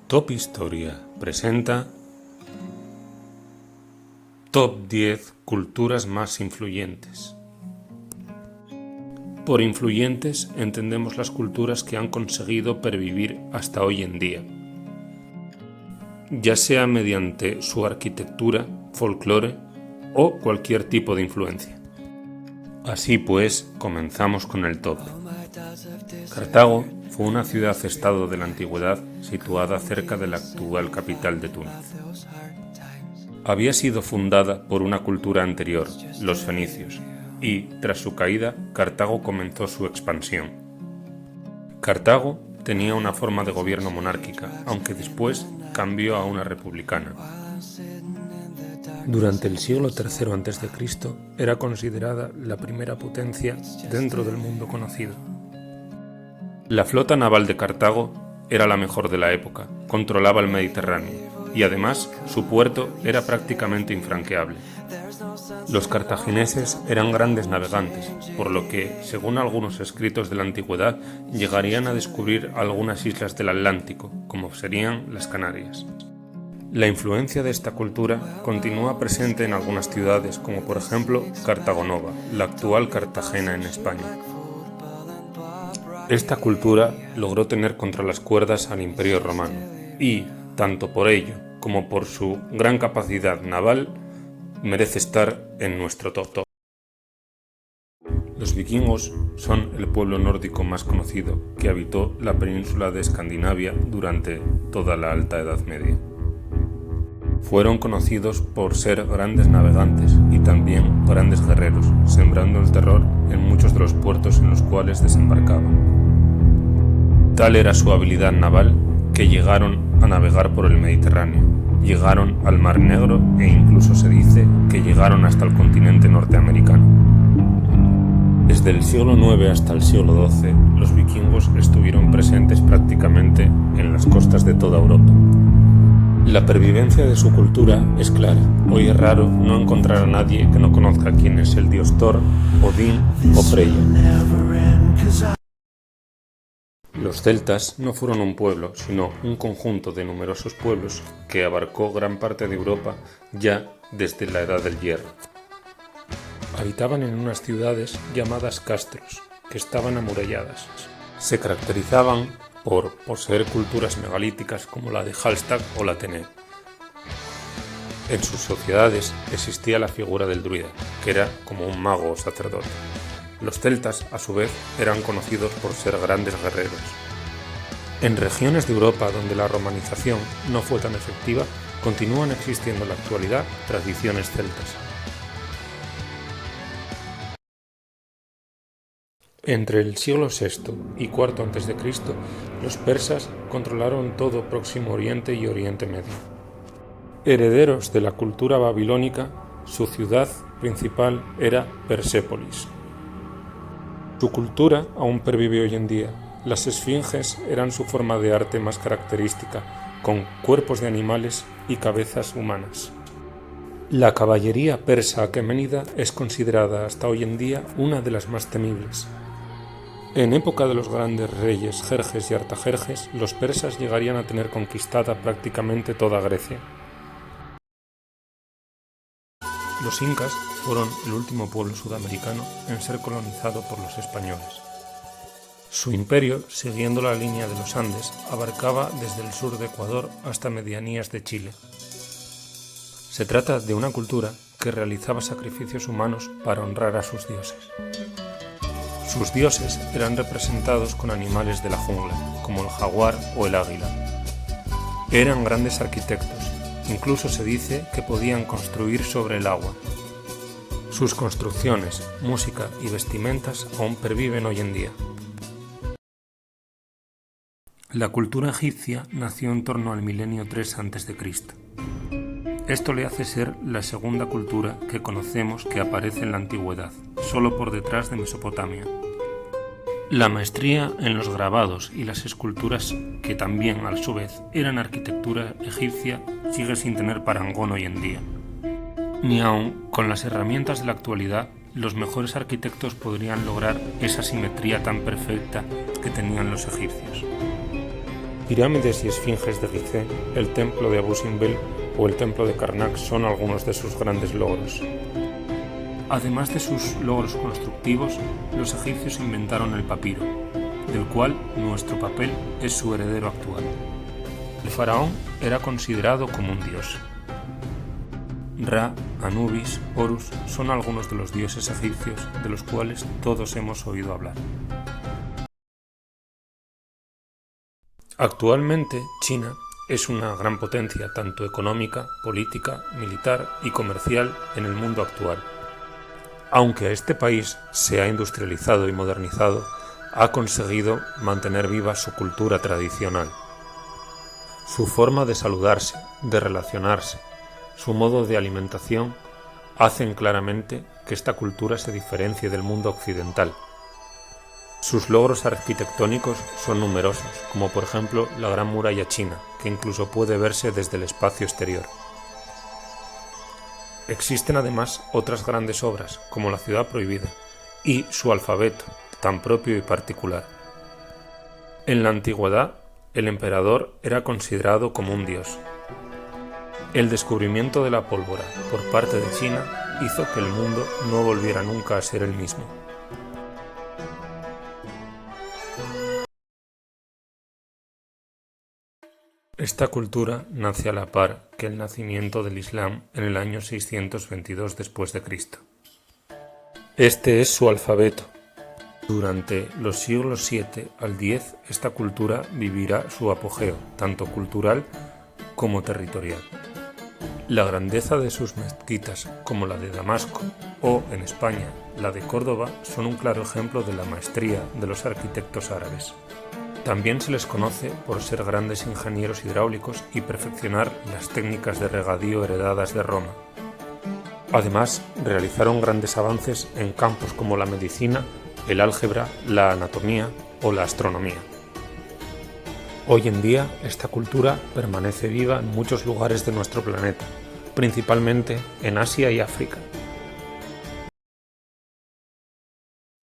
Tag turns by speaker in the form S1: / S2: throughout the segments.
S1: Top Historia presenta Top 10 culturas más influyentes. Por influyentes entendemos las culturas que han conseguido pervivir hasta hoy en día, ya sea mediante su arquitectura, folclore o cualquier tipo de influencia. Así pues, comenzamos con el top. Cartago fue una ciudad-estado de la antigüedad situada cerca de la actual capital de Túnez. Había sido fundada por una cultura anterior, los fenicios, y, tras su caída, Cartago comenzó su expansión. Cartago tenía una forma de gobierno monárquica, aunque después cambió a una republicana. Durante el siglo III a.C. era considerada la primera potencia dentro del mundo conocido. La flota naval de Cartago era la mejor de la época, controlaba el Mediterráneo y además su puerto era prácticamente infranqueable. Los cartagineses eran grandes navegantes, por lo que, según algunos escritos de la antigüedad, llegarían a descubrir algunas islas del Atlántico, como serían las Canarias. La influencia de esta cultura continúa presente en algunas ciudades, como por ejemplo Cartagonova, la actual Cartagena en España. Esta cultura logró tener contra las cuerdas al Imperio Romano y, tanto por ello como por su gran capacidad naval, merece estar en nuestro top. Los vikingos son el pueblo nórdico más conocido que habitó la península de Escandinavia durante toda la Alta Edad Media. Fueron conocidos por ser grandes navegantes y también grandes guerreros, sembrando el terror en muchos de los puertos en los cuales desembarcaban. Tal era su habilidad naval que llegaron a navegar por el Mediterráneo, llegaron al Mar Negro e incluso se dice que llegaron hasta el continente norteamericano. Desde el siglo IX hasta el siglo XII, los vikingos estuvieron presentes prácticamente en las costas de toda Europa. La pervivencia de su cultura es clara. Hoy es raro no encontrar a nadie que no conozca quién es el dios Thor, Odín o Freya. Los celtas no fueron un pueblo, sino un conjunto de numerosos pueblos que abarcó gran parte de Europa ya desde la Edad del Hierro. Habitaban en unas ciudades llamadas castros, que estaban amuralladas. Se caracterizaban por poseer culturas megalíticas como la de Hallstatt o la Atene. En sus sociedades existía la figura del druida, que era como un mago o sacerdote. Los celtas, a su vez, eran conocidos por ser grandes guerreros. En regiones de Europa donde la romanización no fue tan efectiva, continúan existiendo en la actualidad tradiciones celtas. Entre el siglo VI y IV a.C., los persas controlaron todo Próximo Oriente y Oriente Medio. Herederos de la cultura babilónica, su ciudad principal era Persépolis. Su cultura aún pervive hoy en día. Las esfinges eran su forma de arte más característica, con cuerpos de animales y cabezas humanas. La caballería persa aqueménida es considerada hasta hoy en día una de las más temibles. En época de los grandes reyes Jerjes y Artajerjes, los persas llegarían a tener conquistada prácticamente toda Grecia. Los incas fueron el último pueblo sudamericano en ser colonizado por los españoles. Su imperio, siguiendo la línea de los Andes, abarcaba desde el sur de Ecuador hasta medianías de Chile. Se trata de una cultura que realizaba sacrificios humanos para honrar a sus dioses. Sus dioses eran representados con animales de la jungla, como el jaguar o el águila. Eran grandes arquitectos. Incluso se dice que podían construir sobre el agua. Sus construcciones, música y vestimentas aún perviven hoy en día. La cultura egipcia nació en torno al milenio 3 a.C. Esto le hace ser la segunda cultura que conocemos que aparece en la antigüedad, solo por detrás de Mesopotamia. La maestría en los grabados y las esculturas, que también a su vez eran arquitectura egipcia, sigue sin tener parangón hoy en día. Ni aun con las herramientas de la actualidad, los mejores arquitectos podrían lograr esa simetría tan perfecta que tenían los egipcios. pirámides y esfinges de Gizeh, el templo de Abu Simbel o el templo de Karnak son algunos de sus grandes logros. Además de sus logros constructivos, los egipcios inventaron el papiro, del cual nuestro papel es su heredero actual. El faraón era considerado como un dios. Ra, Anubis, Horus son algunos de los dioses egipcios de los cuales todos hemos oído hablar. Actualmente, China es una gran potencia tanto económica, política, militar y comercial en el mundo actual. Aunque este país se ha industrializado y modernizado, ha conseguido mantener viva su cultura tradicional. Su forma de saludarse, de relacionarse, su modo de alimentación hacen claramente que esta cultura se diferencie del mundo occidental. Sus logros arquitectónicos son numerosos, como por ejemplo la Gran Muralla China, que incluso puede verse desde el espacio exterior. Existen además otras grandes obras, como la Ciudad Prohibida, y su alfabeto, tan propio y particular. En la antigüedad, el emperador era considerado como un dios. El descubrimiento de la pólvora por parte de China hizo que el mundo no volviera nunca a ser el mismo. Esta cultura nace a la par que el nacimiento del Islam en el año 622 después de Cristo. Este es su alfabeto. Durante los siglos 7 al 10 esta cultura vivirá su apogeo, tanto cultural como territorial. La grandeza de sus mezquitas, como la de Damasco o, en España, la de Córdoba, son un claro ejemplo de la maestría de los arquitectos árabes. También se les conoce por ser grandes ingenieros hidráulicos y perfeccionar las técnicas de regadío heredadas de Roma. Además, realizaron grandes avances en campos como la medicina, el álgebra, la anatomía o la astronomía. Hoy en día, esta cultura permanece viva en muchos lugares de nuestro planeta, principalmente en Asia y África.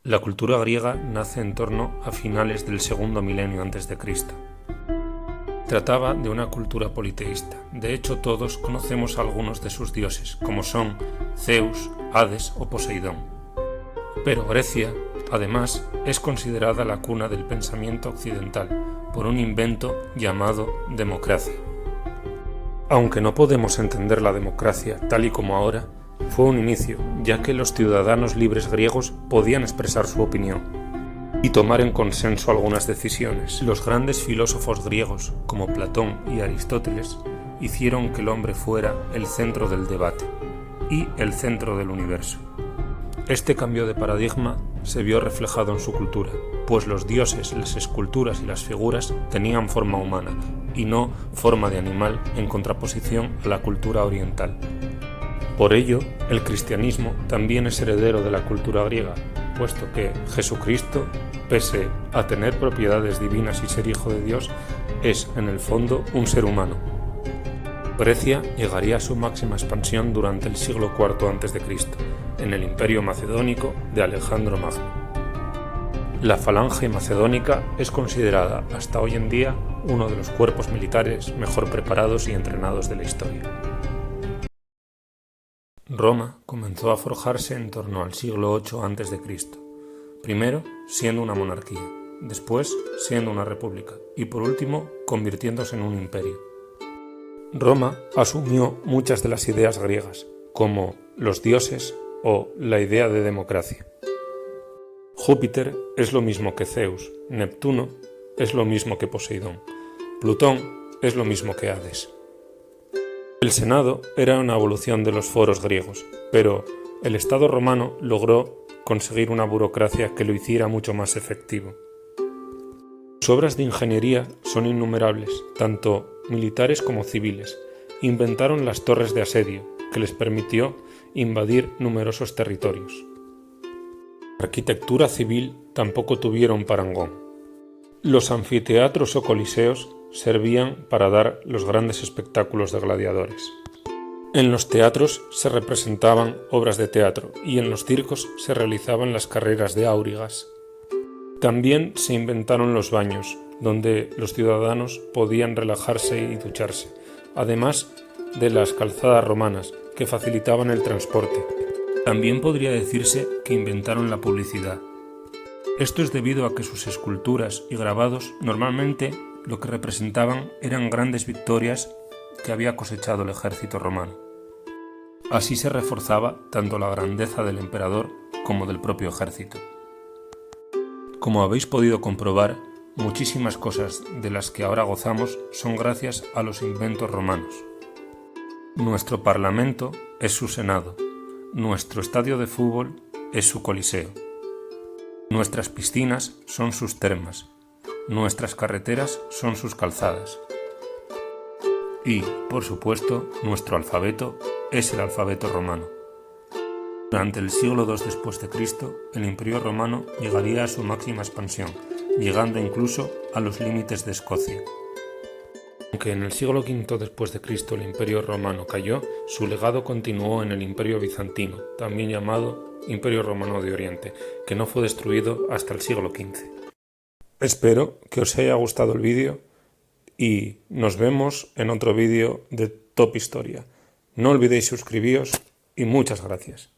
S1: La cultura griega nace en torno a finales del segundo milenio a.C. Trataba de una cultura politeísta. De hecho, todos conocemos a algunos de sus dioses, como son Zeus, Hades o Poseidón. Pero Grecia, además, es considerada la cuna del pensamiento occidental por un invento llamado democracia. Aunque no podemos entender la democracia tal y como ahora, fue un inicio, ya que los ciudadanos libres griegos podían expresar su opinión y tomar en consenso algunas decisiones. Los grandes filósofos griegos, como Platón y Aristóteles, hicieron que el hombre fuera el centro del debate y el centro del universo. Este cambio de paradigma se vio reflejado en su cultura, pues los dioses, las esculturas y las figuras tenían forma humana y no forma de animal, en contraposición a la cultura oriental. Por ello, el cristianismo también es heredero de la cultura griega, puesto que Jesucristo, pese a tener propiedades divinas y ser hijo de Dios, es en el fondo un ser humano. Grecia llegaría a su máxima expansión durante el siglo IV a.C., en el Imperio Macedónico de Alejandro Magno. La falange macedónica es considerada hasta hoy en día uno de los cuerpos militares mejor preparados y entrenados de la historia. Roma comenzó a forjarse en torno al siglo VIII a.C., primero siendo una monarquía, después siendo una república y por último convirtiéndose en un imperio. Roma asumió muchas de las ideas griegas, como los dioses o la idea de democracia. Júpiter es lo mismo que Zeus, Neptuno es lo mismo que Poseidón, Plutón es lo mismo que Hades. El Senado era una evolución de los foros griegos, pero el Estado romano logró conseguir una burocracia que lo hiciera mucho más efectivo. Sus obras de ingeniería son innumerables, tanto militares como civiles. Inventaron las torres de asedio, que les permitió invadir numerosos territorios. La arquitectura civil tampoco tuvieron parangón. Los anfiteatros o coliseos servían para dar los grandes espectáculos de gladiadores. En los teatros se representaban obras de teatro y en los circos se realizaban las carreras de aurigas. También se inventaron los baños, donde los ciudadanos podían relajarse y ducharse, además de las calzadas romanas, que facilitaban el transporte. También podría decirse que inventaron la publicidad. Esto es debido a que sus esculturas y grabados normalmente lo que representaban eran grandes victorias que había cosechado el ejército romano. Así se reforzaba tanto la grandeza del emperador como del propio ejército. Como habéis podido comprobar, muchísimas cosas de las que ahora gozamos son gracias a los inventos romanos. Nuestro Parlamento es su Senado, nuestro estadio de fútbol es su Coliseo, nuestras piscinas son sus termas, nuestras carreteras son sus calzadas y, por supuesto, nuestro alfabeto es el alfabeto romano. Durante el siglo II después de Cristo, el Imperio Romano llegaría a su máxima expansión, llegando incluso a los límites de Escocia. Aunque en el siglo V después de Cristo el Imperio Romano cayó, su legado continuó en el Imperio Bizantino, también llamado Imperio Romano de Oriente, que no fue destruido hasta el siglo XV. Espero que os haya gustado el vídeo y nos vemos en otro vídeo de Top Historia. No olvidéis suscribiros y muchas gracias.